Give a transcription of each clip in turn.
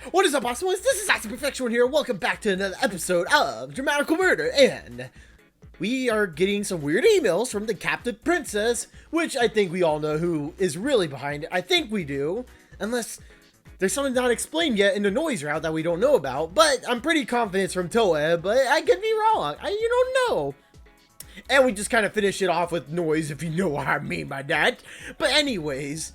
What is up, pastimes? This is Perfection here. Welcome back to another episode of DRAMAtical Murder, and we are getting some weird emails from the captive princess, which I think we all know who is really behind it. I think we do, unless there's something not explained yet in the Noiz route that we don't know about. But I'm pretty confident it's from Toei, but I could be wrong. You don't know. And we just kind of finish it off with Noiz, if you know what I mean by that. But anyways.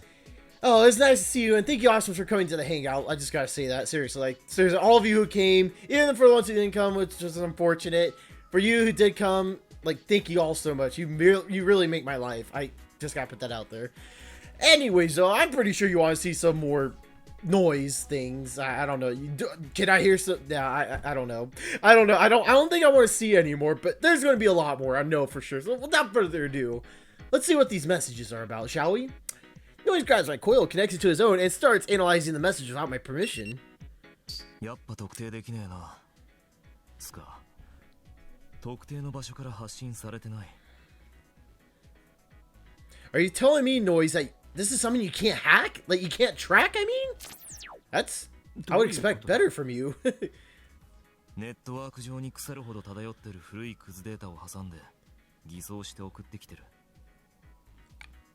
Oh, it's nice to see you, and thank you also for coming to the hangout. I just gotta say that, seriously. Like, seriously, all of you who came, even for the ones who didn't come, which was unfortunate. For you who did come, like, thank you all so much. You really make my life. I just gotta put that out there. Anyways, though, I'm pretty sure you want to see some more Noiz things. I don't know. Can I hear some? Yeah, I don't know. I don't think I want to see anymore, but there's gonna be a lot more. I know for sure. So without further ado, let's see what these messages are about, shall we? Noiz grabs my coil, connects it to his own, and starts analyzing the message without my permission. Are you telling me, Noiz, that this is something you can't hack? Like, you can't track, I mean? That's... I would expect better from you.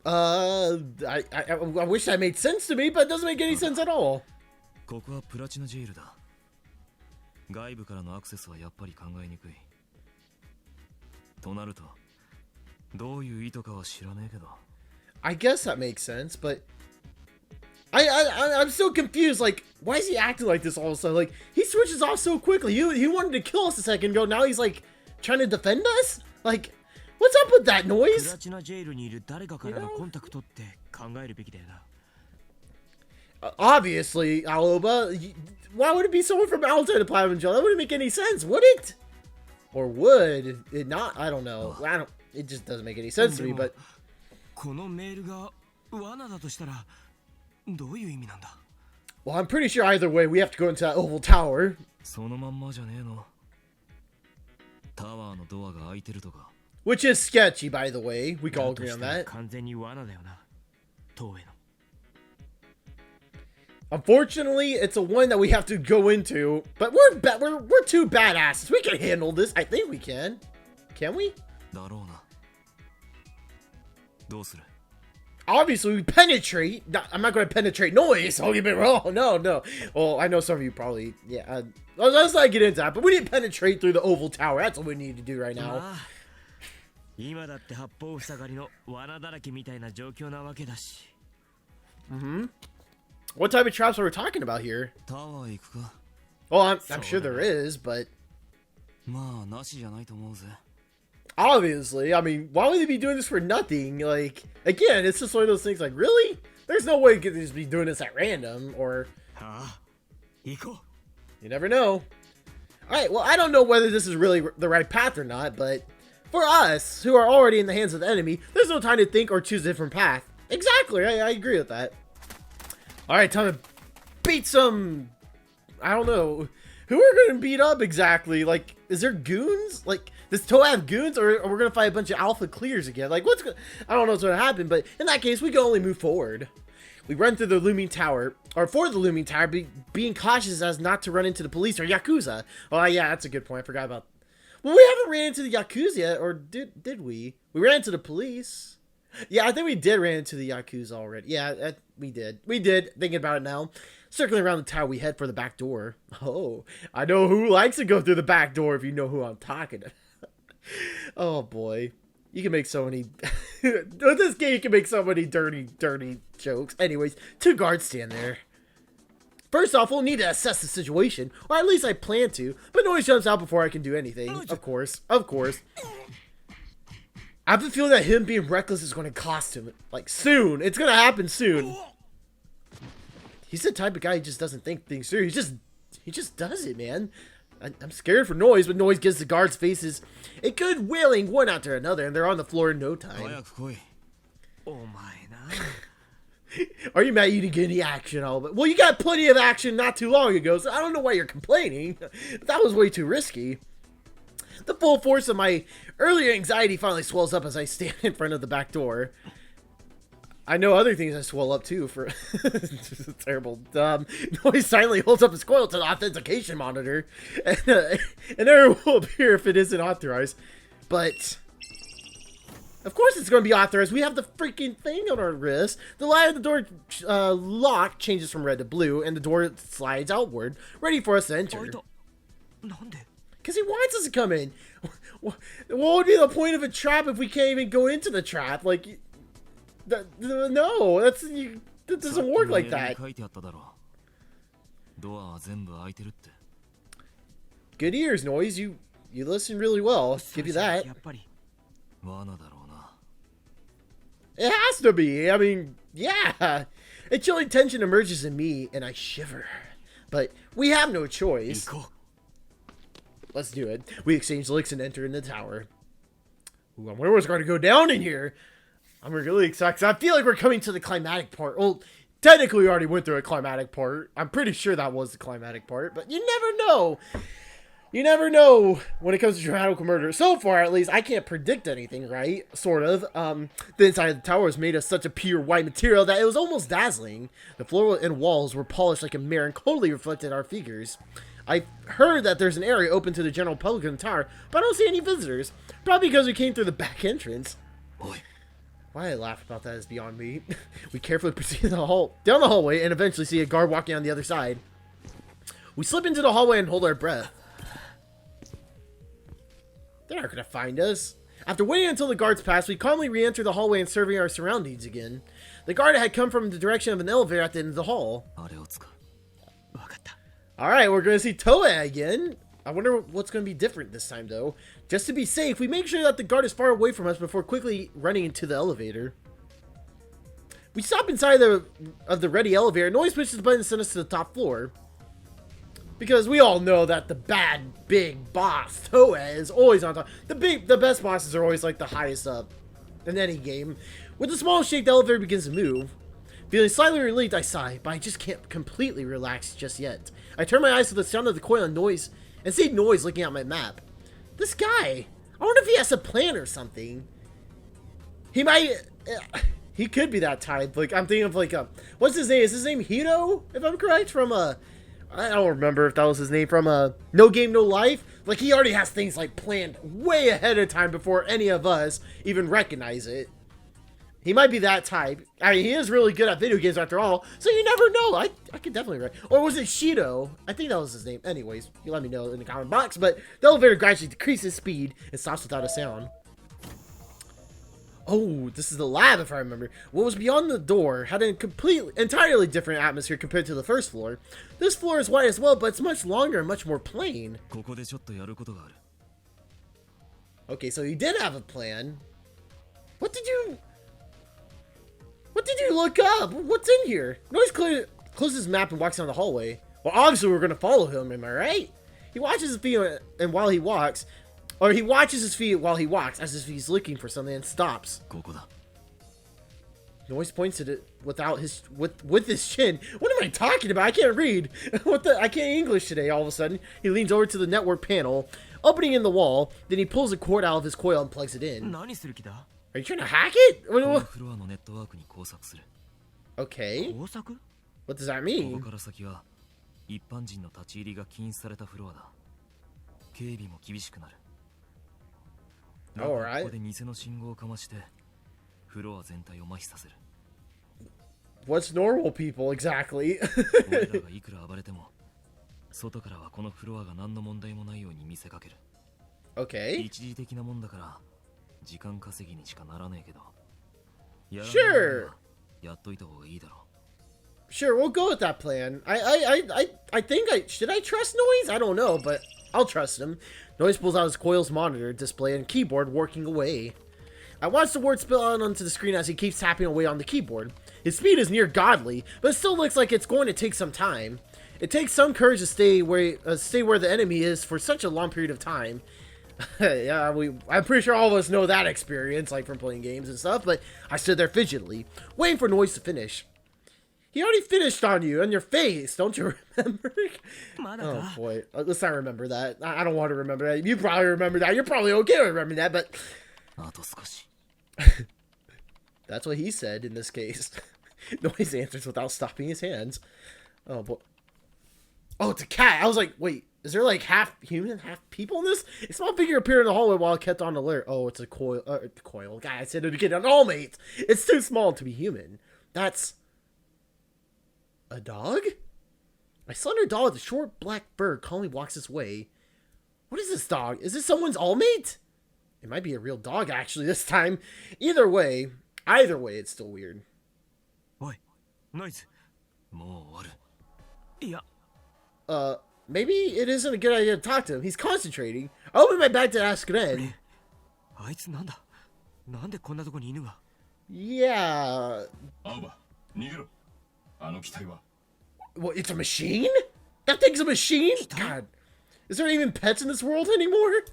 I wish that made sense to me, but it doesn't make any sense at all. I guess that makes sense, but I'm still confused. Like, why is he acting like this all of a sudden? Like, he switches off so quickly. He wanted to kill us a second ago. Now he's like trying to defend us. Like, what's up with that, Noiz? Obviously, Aoba. Why would it be someone from outside the Platinum Jail? That wouldn't make any sense, would it? Or would it not? I don't know. It just doesn't make any sense to me, but... Well, I'm pretty sure either way, we have to go into that Oval Tower. Which is sketchy, by the way. We can all agree on that. Unfortunately, it's a one that we have to go into, but we're two badasses. We can handle this. I think we can. Can we? Obviously, we penetrate. I'm not going to penetrate Noiz. Don't get me wrong. No. Well, I know some of you probably. Yeah. Let's not get into that. But we didn't penetrate through the Oval Tower. That's what we need to do right now. What type of traps are we talking about here? Well, I'm sure there is, but... Obviously, I mean, why would they be doing this for nothing? Like, again, it's just one of those things like, really? There's no way you could just be doing this at random, or... You never know. Alright, well, I don't know whether this is really the right path or not, but... For us, who are already in the hands of the enemy, there's no time to think or choose a different path. Exactly, I agree with that. Alright, time to beat some... I don't know. Who are we going to beat up exactly? Like, is there goons? Like, does Toei have goons? Or we're going to fight a bunch of alpha clears again? Like, I don't know what's going to happen, but in that case, we can only move forward. We run through the looming tower, or for the looming tower, being cautious as not to run into the police or Yakuza. Oh, yeah, that's a good point. I forgot about... Well, we haven't ran into the Yakuza yet, or did we? We ran into the police. Yeah, I think we did ran into the Yakuza already. Yeah, we did. We did, thinking about it now. Circling around the tower, we head for the back door. Oh, I know who likes to go through the back door if you know who I'm talking to. Oh, boy. You can make so many... With this game, you can make so many dirty jokes. Anyways, two guards stand there. First off, we'll need to assess the situation, or at least I plan to, but Noiz jumps out before I can do anything. Of course. I have a feeling that him being reckless is going to cost him, like, soon. It's going to happen soon. He's the type of guy who just doesn't think things through. He just does it, man. I'm scared for Noiz, but Noiz gives the guards' faces a good wailing one after another, and they're on the floor in no time. Are you mad you didn't get any action? Well, you got plenty of action not too long ago, so I don't know why you're complaining. That was way too risky. The full force of my earlier anxiety finally swells up as I stand in front of the back door. I know other things that swell up too for terrible. Noiz silently holds up his coil to the authentication monitor, and an error will appear if it isn't authorized. But of course it's going to be authorized. We have the freaking thing on our wrist. The light of the door lock changes from red to blue, and the door slides outward, ready for us to enter. Because he wants us to come in. What would be the point of a trap if we can't even go into the trap? Like, no, that doesn't work like that. Good ears, Noiz. You listen really well. I'll give you that. It has to be. I mean, yeah. A chilling tension emerges in me, and I shiver. But we have no choice. Let's do it. We exchange looks and enter in the tower. Ooh, I wonder what's going to go down in here. I'm really excited, 'cause I feel like we're coming to the climatic part. Well, technically we already went through a climatic part. I'm pretty sure that was the climatic part, but you never know. You never know when it comes to DRAMAtical Murder. So far, at least, I can't predict anything, right? Sort of. The inside of the tower was made of such a pure white material that it was almost dazzling. The floor and walls were polished like a mirror and coldly reflected our figures. I heard that there's an area open to the general public in the tower, but I don't see any visitors. Probably because we came through the back entrance. Boy. Why I laugh about that is beyond me. We carefully proceed down the hallway and eventually see a guard walking on the other side. We slip into the hallway and hold our breath. They're not going to find us. After waiting until the guards pass, we calmly re-enter the hallway and survey our surroundings again. The guard had come from the direction of an elevator at the end of the hall. Alright, we're going to see Toei again. I wonder what's going to be different this time, though. Just to be safe, we make sure that the guard is far away from us before quickly running into the elevator. We stop inside of the ready elevator. Noiz pushes the button to send us to the top floor. Because we all know that the bad, big boss, Toei, is always on top. The best bosses are always like the highest up in any game. With a small shake, the elevator begins to move. Feeling slightly relieved, I sigh, but I just can't completely relax just yet. I turn my eyes to the sound of the coil and Noiz, and see Noiz looking at my map. This guy, I wonder if he has a plan or something. He might, he could be that type. Like, I'm thinking of like, what's his name? Is his name Hito, if I'm correct? From, I don't remember if that was his name, from, No Game, No Life. Like, he already has things, like, planned way ahead of time before any of us even recognize it. He might be that type. I mean, he is really good at video games after all, so you never know. I could definitely write. Or was it Shido? I think that was his name. Anyways, you let me know in the comment box. But the elevator gradually decreases speed and stops without a sound. Oh, this is the lab, if I remember. What was beyond the door had an entirely different atmosphere compared to the first floor. This floor is wide as well, but it's much longer and much more plain. Okay, so he did have a plan. What did you look up? What's in here? Noiz closes his map and walks down the hallway. Well, obviously we're gonna follow him, am I right? He watches his feet and while he walks, or he watches his feet while he walks, as if he's looking for something, and stops. Noiz points at it with his chin. What am I talking about? I can't read. I can't English today. All of a sudden, he leans over to the network panel, opening in the wall. Then he pulls a cord out of his coil and plugs it in. Are you trying to hack it? Okay. What does that mean? Alright. What's normal people exactly? Okay. Sure. Sure, we'll go with that plan. I think should I trust Noiz? I don't know, but I'll trust him. Noiz pulls out his coil's monitor, display, and keyboard, working away. I watch the words spill out onto the screen as he keeps tapping away on the keyboard. His speed is near godly, but it still looks like it's going to take some time. It takes some courage to stay where the enemy is for such a long period of time. Yeah, I'm pretty sure all of us know that experience, like from playing games and stuff, but I stood there fidgetly, waiting for Noiz to finish. He already finished on you, on your face, don't you remember? Oh boy, let's not remember that. I don't want to remember that. You probably remember that. You're probably okay with remembering that, but... That's what he said in this case. Noiz answers without stopping his hands. Oh, boy. Oh, it's a cat. I was like, wait, is there like half human, half people in this? A small figure appeared in the hallway while I kept on alert. Oh, it's a coil. Coil. God, I said it again. An all mate. It's too small to be human. That's a dog? My slender dog with a short black fur calmly walks this way. What is this dog? Is this someone's all mate? It might be a real dog actually this time. Either way, it's still weird. Oi, Noiz. Maybe it isn't a good idea to talk to him. He's concentrating. I opened my bag to ask Ren. Yeah. Aoba, nigero. What, it's a machine? That thing's a machine? God. Is there even pets in this world anymore?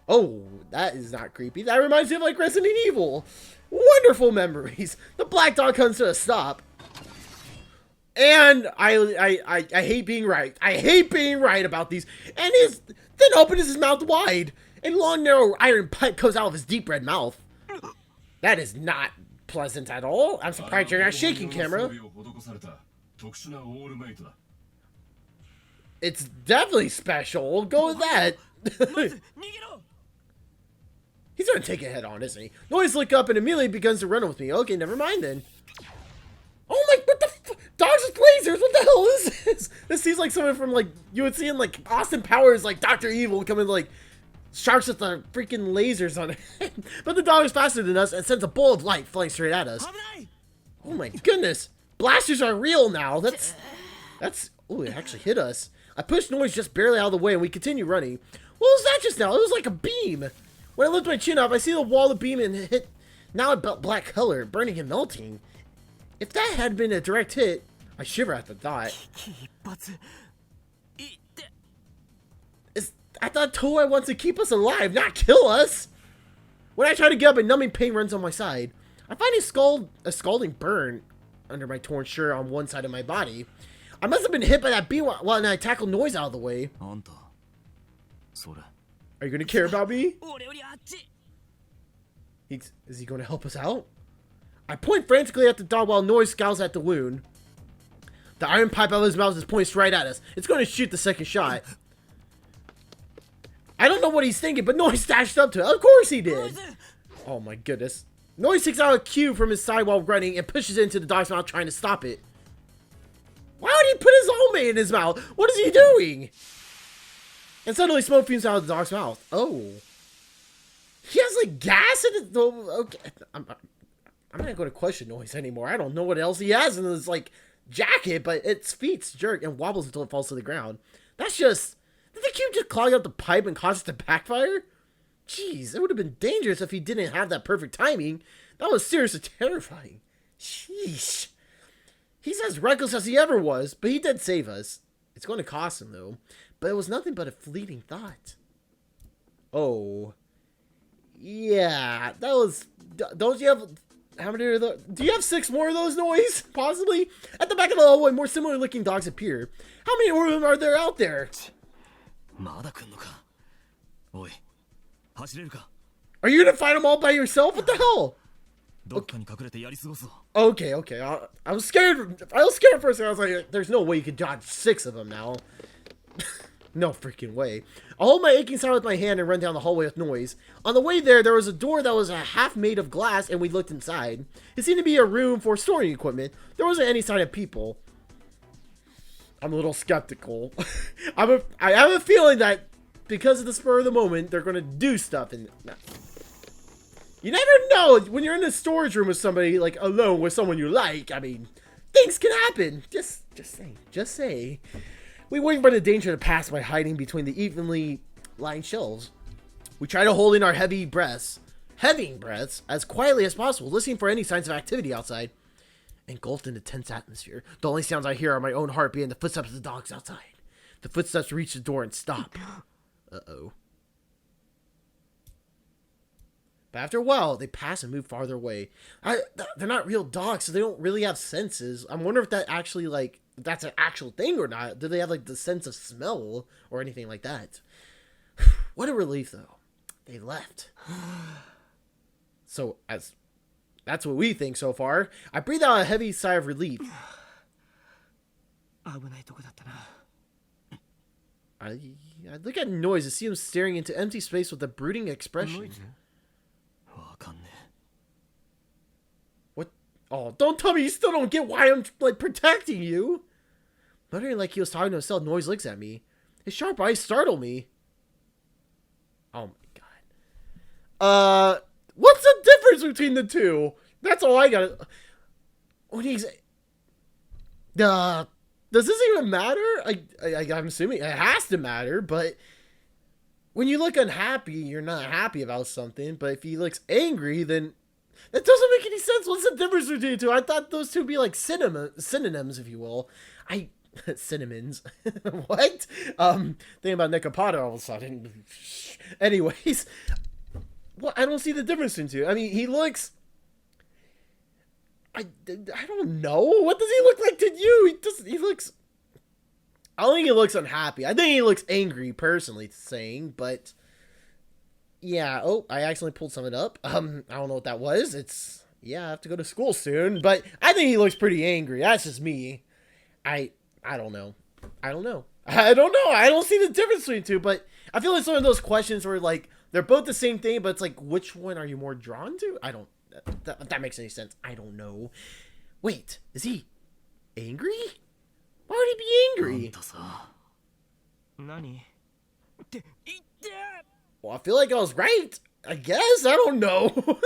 Oh, that is not creepy. That reminds me of like Resident Evil. Wonderful memories. The black dog comes to a stop. And I hate being right. I hate being right about these. And then opens his mouth wide. And long narrow iron pipe comes out of his deep red mouth. That is not pleasant at all. I'm surprised you're not shaking, camera. It's definitely special. We'll go with that. He's gonna take it head on, isn't he? Noiz look up and immediately begins to run with me. Okay, never mind then. Oh my, what the f— dogs with lasers, what the hell is this? This seems like someone from like, you would see in like Austin Powers, like Dr. Evil coming like sharks with the freaking lasers on it. But the dog is faster than us and sends a bolt of light flying straight at us. Oh my goodness. Blasters are real now. That's, oh, it actually hit us. I pushed Noiz just barely out of the way and we continue running. What was that just now? It was like a beam. When I lift my chin up, I see the wall of beam and hit now a black color, burning and melting. If that had been a direct hit, I shiver at the thought. I thought Toei wants to keep us alive, not kill us. When I try to get up, a numbing pain runs on my side. I find a scalding burn under my torn shirt on one side of my body. I must have been hit by that beam while I tackled Noiz out of the way. Are you going to care about me? Is he going to help us out? I point frantically at the dog while Noiz scowls at the wound. The iron pipe out of his mouth is pointed straight at us. It's going to shoot the second shot. I don't know what he's thinking, but Noiz dashed up to it. Of course he did. Oh my goodness. Noiz takes out a cube from his side while running and pushes it into the dog's mouth trying to stop it. Why would he put his homemade in his mouth? What is he doing? And suddenly smoke fumes out of the dog's mouth. Oh. He has like gas in it. Okay. I'm not going to question Noiz anymore. I don't know what else he has in his like jacket, but its feet jerk and wobbles until it falls to the ground. That's just... Did the cube just clog up the pipe and cause it to backfire? Jeez, it would have been dangerous if he didn't have that perfect timing. That was seriously terrifying. Sheesh. He's as reckless as he ever was, but he did save us. It's going to cost him, though. But it was nothing but a fleeting thought. Oh. Yeah, that was... Don't you have... How many are those? Do you have 6 more of those, Noiz? Possibly? At the back of the hallway, more similar looking dogs appear. How many more of them are there out there? Are you gonna fight them all by yourself? What the hell? Okay. I was scared. I was scared for a second. I was like, there's no way you could dodge 6 of them now. No freaking way. I'll hold my aching side with my hand and run down the hallway with Noiz. On the way there was a door that was half made of glass, and we looked inside. It seemed to be a room for storing equipment. There wasn't any sign of people. I'm a little skeptical. I have a feeling that because of the spur of the moment, they're going to do stuff. And you never know when you're in a storage room with somebody, like alone with someone you like. I mean, things can happen. Just say. We wait for the danger to pass by hiding between the evenly lined shelves. We try to hold in our heaving breaths as quietly as possible, listening for any signs of activity outside. Engulfed in a tense atmosphere, the only sounds I hear are my own heartbeat and the footsteps of the dogs outside. The footsteps reach the door and stop. Uh-oh. But after a while, they pass and move farther away. They're not real dogs, so they don't really have senses. I'm wondering if that actually, like, that's an actual thing or not. Do they have, like, the sense of smell or anything like that? What a relief, though. They left. So, as That's what we think so far. I breathe out a heavy sigh of relief. I look at Noiz and see him staring into empty space with a brooding expression. What? Oh, don't tell me you still don't get why I'm, like, protecting you. Muttering like he was talking to himself, Noiz looks at me. His sharp eyes startle me. Oh my god. What's the difference between the two? That's all I gotta... When he's... does this even matter? I'm assuming it has to matter, but... When you look unhappy, you're not happy about something, but if he looks angry, then... That doesn't make any sense. What's the difference between the two? I thought those two would be like synonyms, if you will. Cinnamons. What? Thinking about Nekopata all of a sudden. Anyways... Well, I don't see the difference between two. I mean, he looks... I don't know. What does he look like to you? He looks... I don't think he looks unhappy. I think he looks angry, personally saying, but... Yeah, oh, I accidentally pulled something up. I don't know what that was. It's... Yeah, I have to go to school soon, but I think he looks pretty angry. That's just me. I don't know. I don't know. I don't see the difference between the two, but I feel like some of those questions were like... They're both the same thing, but it's like, which one are you more drawn to? I don't... That makes any sense. I don't know. Wait, is he angry? Why would he be angry? Well, I feel like I was right. I guess. I don't know.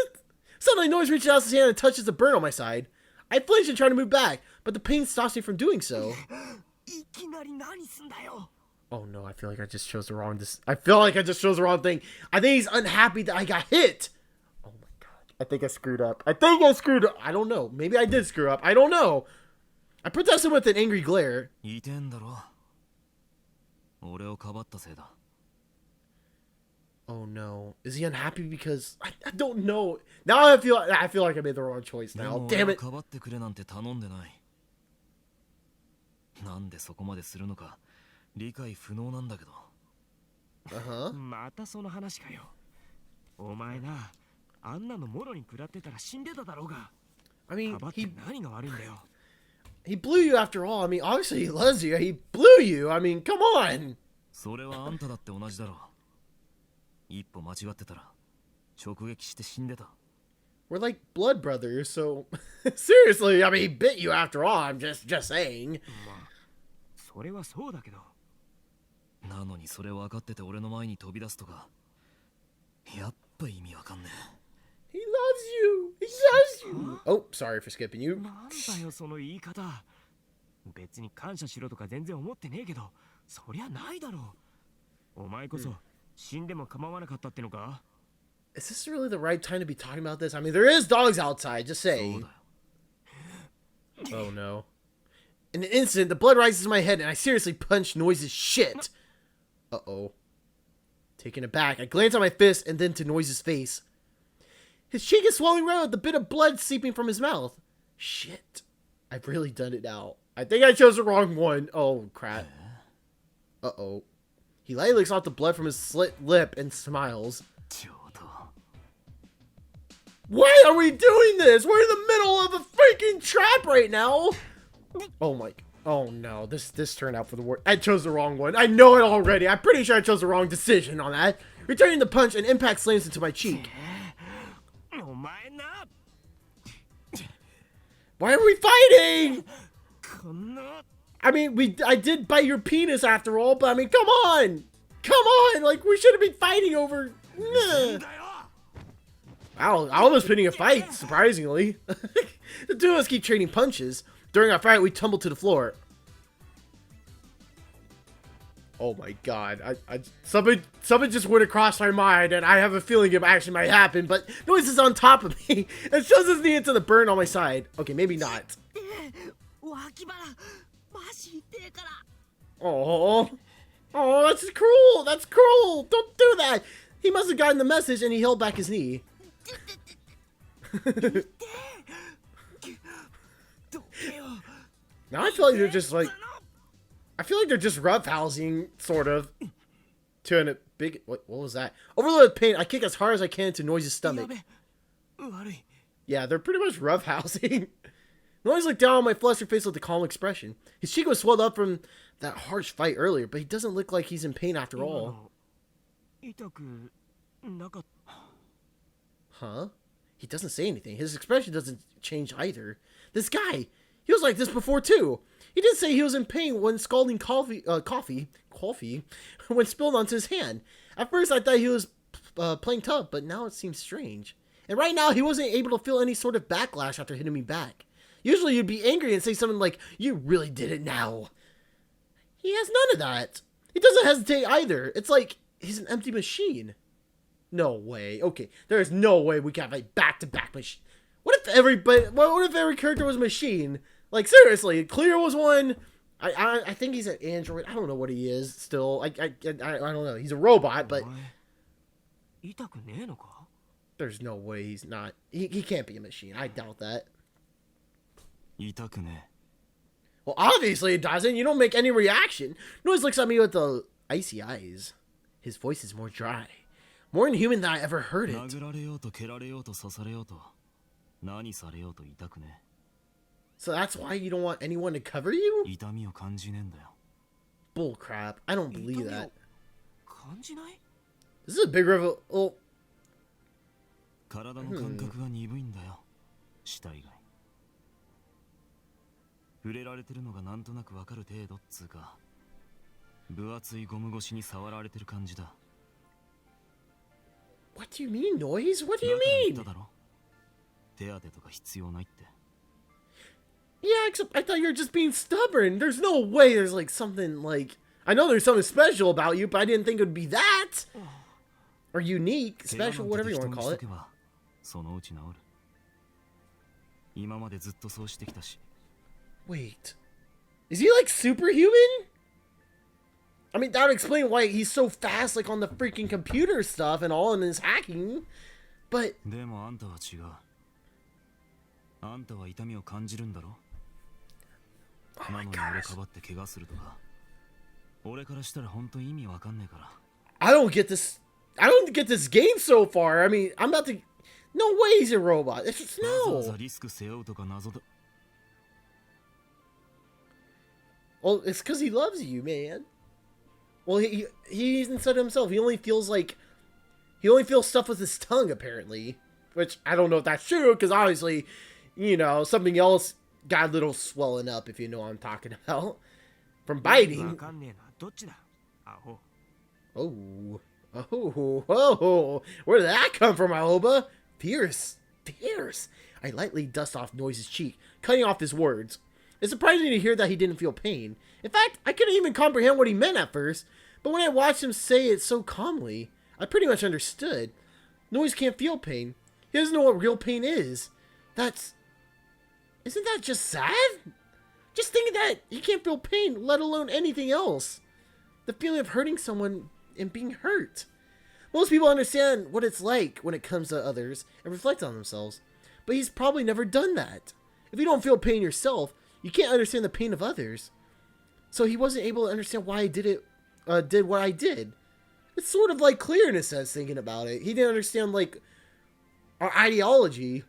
Suddenly, Noiz reaches out his hand and touches the burn on my side. I flinch and try to move back, but the pain stops me from doing so. Oh no, I feel like I just chose the wrong... I feel like I just chose the wrong thing. I think he's unhappy that I got hit. Oh my god. I think I screwed up. I don't know. Maybe I did screw up. I don't know. I protested with an angry glare. Oh no. Is he unhappy because... I don't know. Now I feel like I made the wrong choice now. Damn it. Uh-huh. I mean, he blew you after all. I mean, obviously he loves you. He blew you. I mean, come on. We're like blood brothers, so... Seriously, I mean, he bit you after all. I'm just saying. He loves you. He loves you. Oh, sorry for skipping you. Is this really the right time to be talking about this? I mean, there is dogs outside, just saying. Oh no. In an instant, the blood rises to my head and I seriously punch Noiz's shit. Uh-oh. Taken aback, I glance at my fist and then to Noiz's face. His cheek is swelling red with a bit of blood seeping from his mouth. Shit. I've really done it now. I think I chose the wrong one. Oh, crap. Uh-oh. He lightly licks off the blood from his slit lip and smiles. Why are we doing this? We're in the middle of a freaking trap right now. Oh my... Oh no, this turned out for the worst. I chose the wrong one. I know it already. I'm pretty sure I chose the wrong decision on that. Returning the punch, an impact slams into my cheek. Why are we fighting? I mean, I did bite your penis after all, but I mean, come on! Come on! Like, we shouldn't be fighting over... I almost putting a fight, surprisingly. The two of us keep trading punches. During our fight, we tumble to the floor. Oh my god. Something just went across my mind, and I have a feeling it actually might happen, but Noiz is on top of me and shoves his knee into the burn on my side. Okay, maybe not. Oh, that's cruel. That's cruel. Don't do that. He must have gotten the message, and he held back his knee. Now I feel like they're just like... I feel like they're just roughhousing, sort of. To a big... What was that? Overloaded with pain, I kick as hard as I can into Noiz's stomach. Yeah, they're pretty much roughhousing. Noiz looked down on my flustered face with a calm expression. His cheek was swelled up from that harsh fight earlier, but he doesn't look like he's in pain after all. Huh? He doesn't say anything. His expression doesn't change either. This guy, he was like this before too. He did say he was in pain when scalding coffee when spilled onto his hand. At first I thought he was playing tough, but now it seems strange. And right now he wasn't able to feel any sort of backlash after hitting me back. Usually you'd be angry and say something like, "You really did it now." He has none of that. He doesn't hesitate either. It's like he's an empty machine. No way. Okay, there is no way we can have a back-to-back machine. What if every character was a machine? Like, seriously, Clear was one. I think he's an android. I don't know what he is still. I don't know. He's a robot, but there's no way he's not. He can't be a machine. I doubt that. Well, obviously it doesn't. You don't make any reaction. Noiz looks at me with the icy eyes. His voice is more dry. More inhuman than I ever heard it. So that's why you don't want anyone to cover you? Bull crap. I don't believe that. This is a big reveal. Oh. What do you mean, Noiz? What do you mean? Yeah, except I thought you were just being stubborn. There's no way there's like something like... I know there's something special about you, but I didn't think it would be that. Or unique, special, whatever you want to call it. Wait. Is he like superhuman? I mean, that would explain why he's so fast, like on the freaking computer stuff and all in his hacking. But... Oh my gosh. I don't get this. I don't get this game so far. I mean, I'm about to... No way he's a robot. It's just no. Well, it's because he loves you, man. Well, he's inside himself. He only feels like... He only feels stuff with his tongue, apparently. Which, I don't know if that's true, because obviously, you know, something else got a little swollen up, if you know what I'm talking about. From biting. Oh. Where did that come from, Aoba? Fierce. I lightly dust off Noiz's cheek, cutting off his words. It's surprising to hear that he didn't feel pain. In fact, I couldn't even comprehend what he meant at first, but when I watched him say it so calmly, I pretty much understood. Noiz can't feel pain. He doesn't know what real pain is. Isn't that just sad? Just thinking that he can't feel pain, let alone anything else. The feeling of hurting someone and being hurt. Most people understand what it's like when it comes to others and reflect on themselves, but he's probably never done that. If you don't feel pain yourself, you can't understand the pain of others. So he wasn't able to understand why I did what I did. It's sort of like Clear in a sense, thinking about it. He didn't understand, like, our ideology.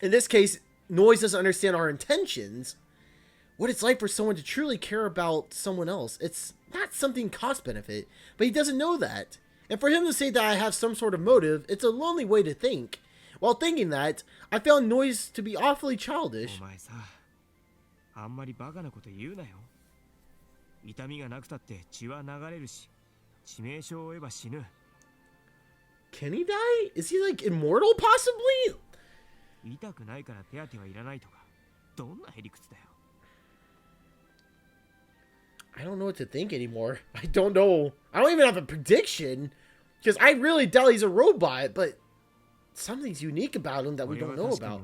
In this case, Noiz doesn't understand our intentions. What it's like for someone to truly care about someone else. It's not something cost benefit, but he doesn't know that. And for him to say that I have some sort of motive, it's a lonely way to think. While thinking that, I found Noiz to be awfully childish. Can he die? Is he like immortal possibly? I don't know what to think anymore. I don't know. I don't even have a prediction. Because I really doubt he's a robot, but something's unique about him that we don't know about.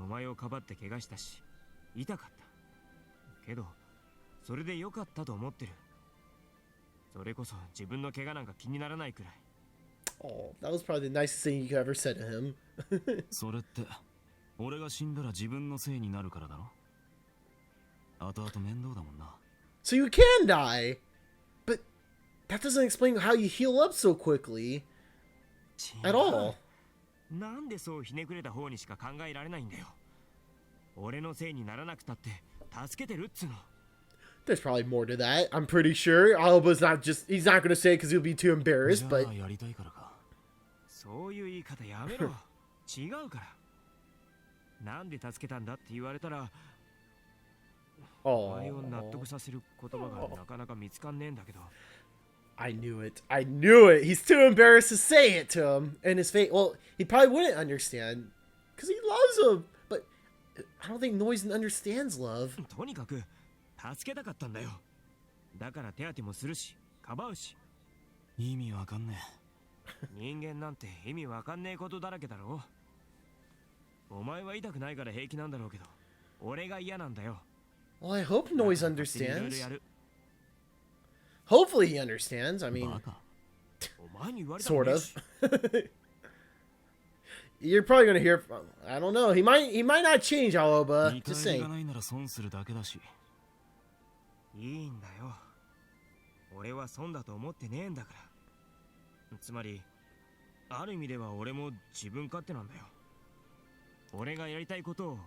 Oh, that was probably the nicest thing you could ever said to him. So you can die, but that doesn't explain how you heal up so quickly at all. なんでそうひねくれた方にしか考えられないんだよ。俺のせいにならなくたって助けてるっつうの。 There's probably more to that. I'm pretty sure Aoba's not just, he's not gonna say it because he'll be too embarrassed, but やりたいからか。そういう言い方やめろ。違うから。なんで助けたんだって言われたら、お前を納得させる言葉がなかなか見つかんねえんだけど。I knew it. I knew it. He's too embarrassed to say it to him. And his face, well, he probably wouldn't understand because he loves him. But I don't think Noiz understands love. とにかく助けたかったんだよ。だから手当てもするし、かばうし。意味わかんねえ。人間なんて意味わかんねえことだらけだろ。お前は痛くないから平気なんだろうけど、俺が嫌なんだよ。Well, I hope Noiz understands. Hopefully he understands. I mean, sort of. You're probably gonna hear. I don't know. He might not change, Aoba. Just saying. いいんだよ。俺は損だと思ってねえんだから。つまり、ある意味では俺も自分勝手なんだよ。俺がやりたいことを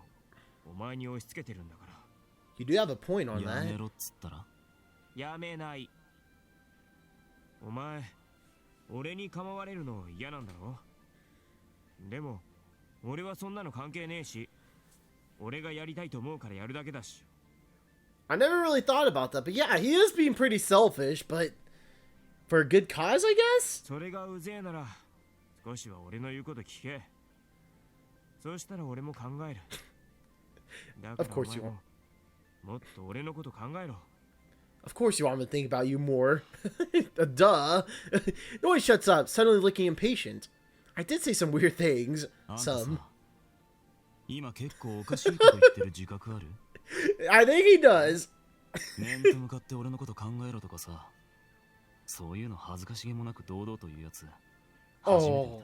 お前に押し付けてるんだから。You do have a point on that. やめろっつったら？やめない。お前、俺に構われるの嫌なんだろ？でも、俺はそんなの関係ねえし、俺がやりたいと思うからやるだけだし。I never really thought about that, but yeah, he is being pretty selfish, but for a good cause, I guess? それがうぜえなら、少しは俺の言うこと聞け。そうしたら俺も考える。だからお前も、もっと俺のこと考えろ。Of course you want him to think about you more. Duh. Noiz shuts up, suddenly looking impatient. I did say some weird things. Some. I think he does. Oh.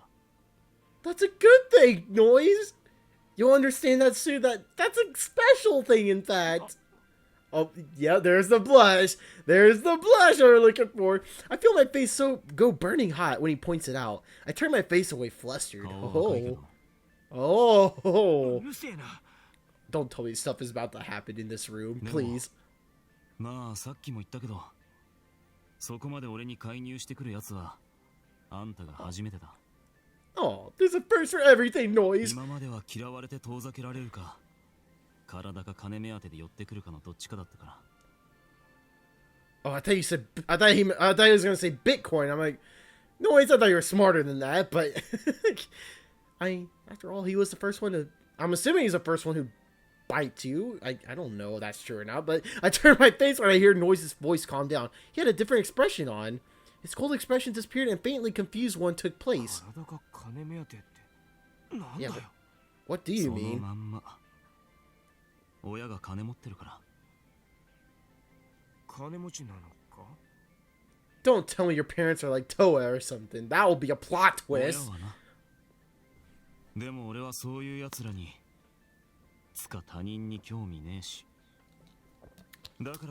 That's a good thing, Noiz. You'll understand that soon. That's a special thing, in fact. Oh, yeah, there's the blush. There's the blush we're looking for. I feel my face go burning hot when he points it out. I turn my face away flustered. Oh. Don't tell me stuff is about to happen in this room, please. Oh, there's a first for everything, Noiz. Oh, I thought he was gonna say Bitcoin. I'm like, no, I thought you were smarter than that. But after all, he was the first one to. I'm assuming he's the first one who bites you. I don't know if that's true or not. But I turn my face when I hear Noiz's voice calm down. He had a different expression on. His cold expression disappeared and a faintly confused one took place. Yeah, but what do you mean? Don't tell me your parents are like Toa or something. That will be a plot twist.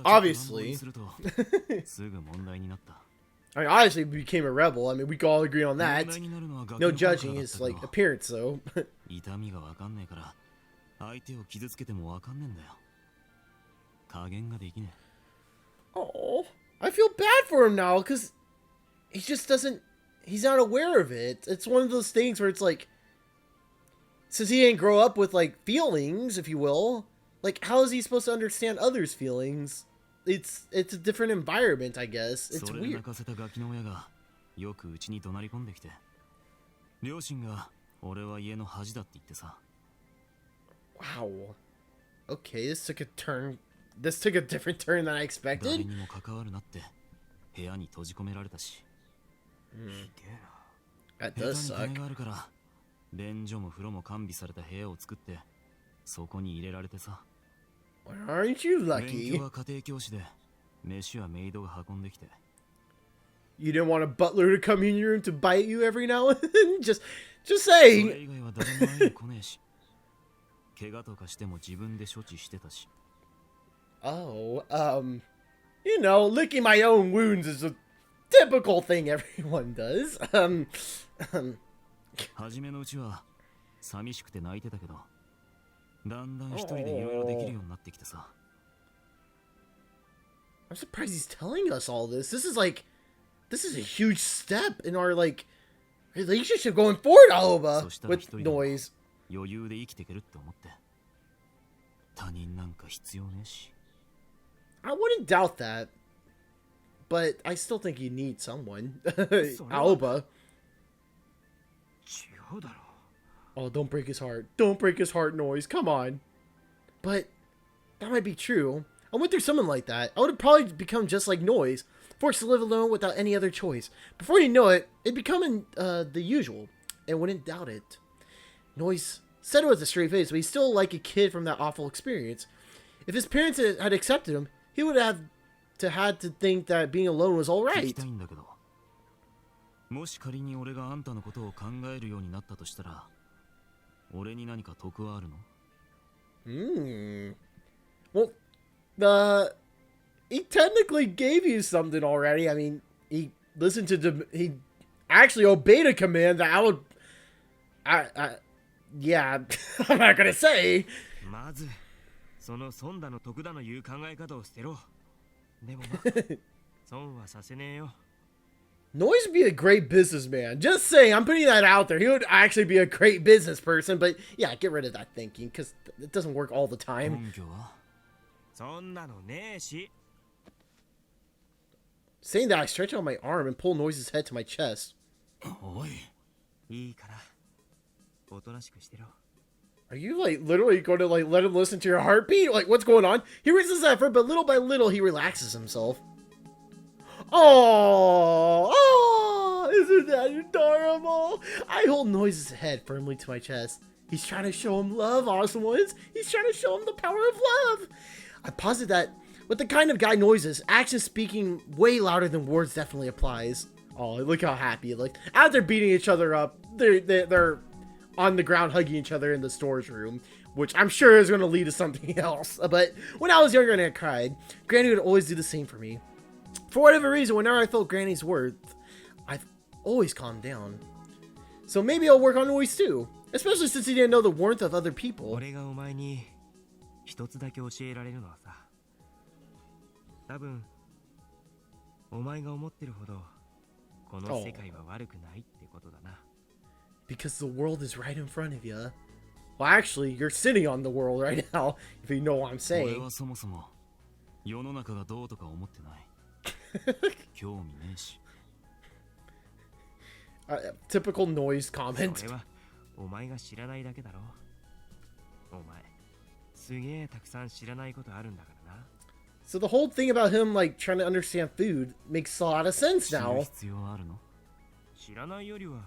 Obviously. I mean, obviously became a rebel. I mean, we can all agree on that. No judging his, like, appearance, though. Oh, I feel bad for him now, because he just doesn't, he's not aware of it. It's one of those things where it's like, since he didn't grow up with, like, feelings, if you will, like, how is he supposed to understand others' feelings? It's a different environment, I guess. It's weird. Wow. Okay, this took a turn. This took a different turn than I expected. That does suck. Aren't you lucky? You didn't want a butler to come in your room to bite you every now and then? Just saying. Oh, you know, licking my own wounds is a typical thing everyone does. like. 初めのうちは寂しくて泣いてたけど、だんだん一人でいろいろできるようになってきてさ。I'm surprised he's telling us all this. This is a huge step in our like relationship going forward, Aoba, with Noiz. 余裕で生きていけるって思って。他人なんか必要ねえし。I wouldn't doubt that, but I still think you need someone. Aoba. Oh, don't break his heart. Don't break his heart, Noiz. Come on. But that might be true. I went through someone like that. I would have probably become just like Noiz, forced to live alone without any other choice. Before you know it, it'd become the usual, and wouldn't doubt it. Noiz said it with a straight face, but he's still like a kid from that awful experience. If his parents had accepted him, he would have had to think that being alone was all right. もし仮に俺があんたのことを考えるようになったとしたら、俺に何か得はあるの？ Well, he technically gave you something already. I mean, he listened to he actually obeyed a command that yeah, I'm not gonna say. まずその損だの得だのいう考え方を捨てろ。でも損はさせねえよ。Noiz would be a great businessman. Just saying, I'm putting that out there. He would actually be a great business person, but yeah, get rid of that thinking, because it doesn't work all the time. Saying that, I stretch out my arm and pull Noiz's head to my chest. Are you like literally going to like let him listen to your heartbeat? Like, what's going on? He resists effort, but little by little he relaxes himself. Oh, isn't that adorable? I hold Noiz's head firmly to my chest. He's trying to show him love, awesome ones. He's trying to show him the power of love. I posit that with the kind of guy Noiz is, actions speaking way louder than words definitely applies. Oh, look how happy he looked. As they're beating each other up, they're on the ground hugging each other in the storage room, which I'm sure is going to lead to something else. But when I was younger and I cried, Granny would always do the same for me. For whatever reason, whenever I felt Granny's worth, I've always calmed down. So maybe I'll work on Noiz too, especially since he didn't know the warmth of other people. 一つだけ教えられるのはさ、多分お前が思ってるほどこの世界は悪くないってことだな。Because the world is right in front of you. Well, actually, you're sitting on the world right now, if you know what I'm saying. 俺はそもそも世の中がどうとか思ってない。興味ねえし。Typical Noiz comment. それはお前が知らないだけだろ。お前すげえたくさん知らないことあるんだからな。So the whole thing about him like trying to understand food makes a lot of sense now. 必要あるの？知らないよりは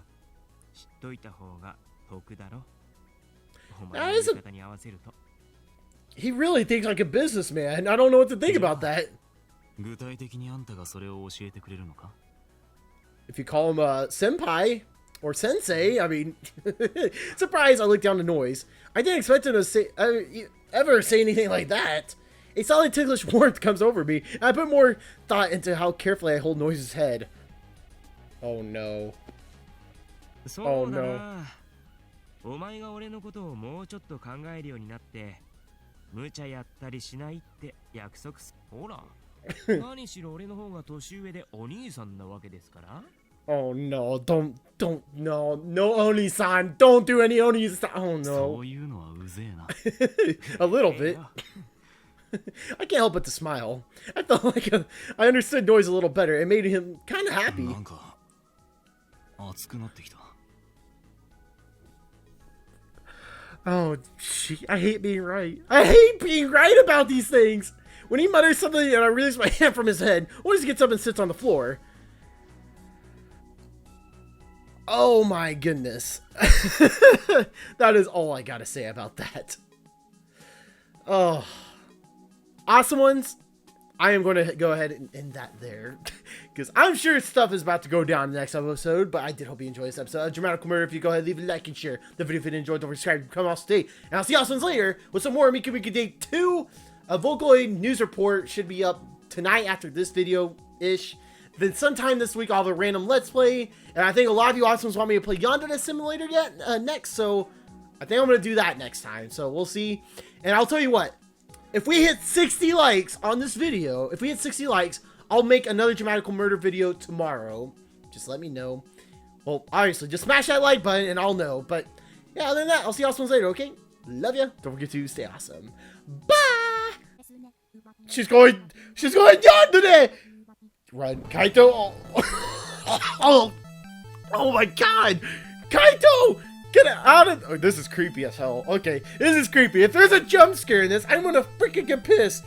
知っといた方が得だろ。お前の言い方に合わせると。He really thinks like a businessman. I don't know what to think about that. 具体的にあんたがそれを教えてくれるのか？ If you call him a senpai or sensei, I mean, surprise! I looked down to Noiz. I didn't expect him to say ever say anything like that. A solid ticklish warmth comes over me, and I put more thought into how carefully I hold Noiz's head. Oh no. Oh no. お前が俺のことをもうちょっと考えるようになって、無茶やったりしないって約束す。ほら。何しろ俺の方が年上でお兄さんなわけですから。Oh no, don't, no Oni-san, don't do any Oni-san, oh no. そういうのはうぜえな。A little bit. I can't help but to smile. I felt like I understood Noiz a little better. It made him kind of happy. なんか熱くなってきた。Oh, gee, I hate being right. I hate being right about these things. When he mutters something and I release my hand from his head, Noiz gets up and sits on the floor. Oh my goodness. That is all I gotta say about that. Oh. Awesome ones, I am going to go ahead and end that there. Because I'm sure stuff is about to go down in the next episode. But I did hope you enjoyed this episode of DRAMAtical Murder. If you go ahead, leave a like and share the video if you enjoyed. Don't forget to subscribe. Come off today. And I'll see y'all later with some more Miku Miku Day 2. A Vocaloid news report should be up tonight after this video-ish. then sometime this week I'll have a random Let's Play. And I think a lot of you awesomes want me to play Yandere Simulator next, so I think I'm going to do that next time. So we'll see. And I'll tell you what, if we hit 60 likes on this video, if we hit 60 likes, I'll make another DRAMAtical Murder video tomorrow. Just let me know. Well, obviously, just smash that like button and I'll know. But yeah, other than that, I'll see you awesomes later, okay? Love ya. Don't forget to stay awesome. Bye! She's going down today! Run, Kaito! Oh my god! Kaito! Get out of— oh, this is creepy as hell. Okay, this is creepy. If there's a jump scare in this, I'm gonna freaking get pissed.